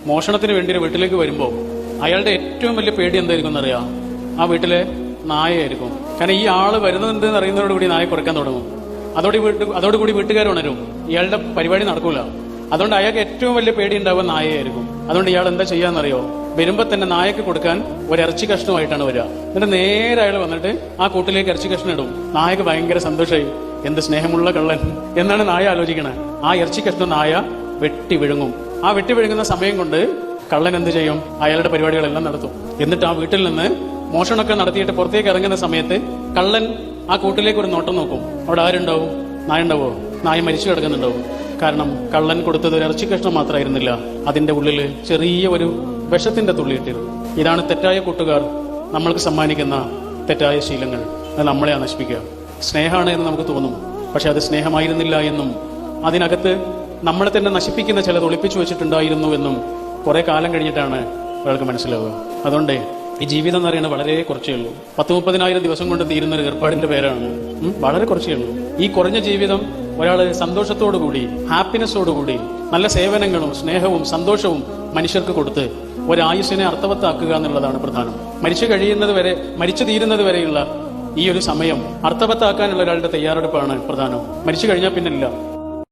മോഷണത്തിന് വേണ്ടി ഒരു വീട്ടിലേക്ക് വരുമ്പോൾ അയാളുടെ ഏറ്റവും വലിയ പേടി എന്തായിരിക്കും എന്നറിയാം? ആ വീട്ടിലെ നായയായിരിക്കും. കാരണം ഈ ആള് വരുന്നതെന്ന് അറിയുന്നതോടുകൂടി നായ കുറയ്ക്കാൻ തുടങ്ങും. അതോടുകൂടി വീട്ടുകാർ ഉണരും. ഇയാളുടെ പരിപാടി നടക്കൂല. അതുകൊണ്ട് അയാൾക്ക് ഏറ്റവും വലിയ പേടി ഉണ്ടാവുക നായയായിരിക്കും. അതുകൊണ്ട് ഇയാൾ എന്താ ചെയ്യാന്നറിയോ? വരുമ്പോ തന്നെ നായക്ക് കൊടുക്കാൻ ഒരു ഇറച്ചി കഷ്ണമായിട്ടാണ് വരിക. എന്നിട്ട് നേരെ അയാൾ വന്നിട്ട് ആ കൂട്ടിലേക്ക് ഇറച്ചി കഷ്ണം ഇടും. നായക്ക് ഭയങ്കര സന്തോഷമായി. എന്ത് സ്നേഹമുള്ള കള്ളൻ എന്നാണ് നായ ആലോചിക്കണത്. ആ ഇറച്ചി കഷ്ണം നായ വെട്ടി വിഴുങ്ങും. ആ വെട്ടി വിഴുങ്ങുന്ന സമയം കൊണ്ട് കള്ളൻ എന്ത് ചെയ്യും? അയാളുടെ പരിപാടികളെല്ലാം നടത്തും. എന്നിട്ട് ആ വീട്ടിൽ നിന്ന് മോഷണമൊക്കെ നടത്തിയിട്ട് പുറത്തേക്ക് ഇറങ്ങുന്ന സമയത്ത് കള്ളൻ ആ കൂട്ടിലേക്ക് ഒരു നോട്ടം നോക്കും. അവിടെ ആരുണ്ടാവും? നായ ഉണ്ടാവോ? നായ മരിച്ചു കിടക്കുന്നുണ്ടാവും. കാരണം കള്ളൻ കൊടുത്തത് ഒരു ഇറച്ചി കഷ്ണം മാത്രമായിരുന്നില്ല, അതിന്റെ ഉള്ളിൽ ചെറിയ ഒരു വിഷത്തിന്റെ തുള്ളി ഇട്ടിരുന്നു. ഇതാണ് തെറ്റായ കൂട്ടുകാർ നമ്മൾക്ക് സമ്മാനിക്കുന്ന തെറ്റായ ശീലങ്ങൾ. അത് നമ്മളെയാ നശിപ്പിക്കുക. സ്നേഹമാണ് എന്ന് നമുക്ക് തോന്നും, പക്ഷെ അത് സ്നേഹമായിരുന്നില്ല എന്നും അതിനകത്ത് നമ്മളെ തന്നെ നശിപ്പിക്കുന്ന ചിലത് ഒളിപ്പിച്ചു വെച്ചിട്ടുണ്ടായിരുന്നു എന്നും കുറെ കാലം കഴിഞ്ഞിട്ടാണ് ഒരാൾക്ക് മനസ്സിലാവുക. അതുകൊണ്ട് ഈ ജീവിതം എന്ന് പറയുന്നത് വളരെ കുറച്ചേ ഉള്ളൂ. 10-30,000 ദിവസം കൊണ്ട് തീരുന്ന ഒരു ഏർപ്പാടിന്റെ പേരാണ്. വളരെ കുറച്ചേ ഉള്ളൂ. ഈ കുറഞ്ഞ ജീവിതം ഒരാള് സന്തോഷത്തോടുകൂടി, ഹാപ്പിനെസ്സോടുകൂടി, നല്ല സേവനങ്ങളും സ്നേഹവും സന്തോഷവും മനുഷ്യർക്ക് കൊടുത്ത് ഒരായുസ്സിനെ അർത്ഥവത്താക്കുക എന്നുള്ളതാണ് പ്രധാനം. മരിച്ചു തീരുന്നത് വരെയുള്ള ഈ ഒരു സമയം അർത്ഥവത്താക്കാനുള്ള ഒരാളുടെ തയ്യാറെടുപ്പാണ് പ്രധാനം. മരിച്ചു കഴിഞ്ഞാൽ പിന്നില്ല.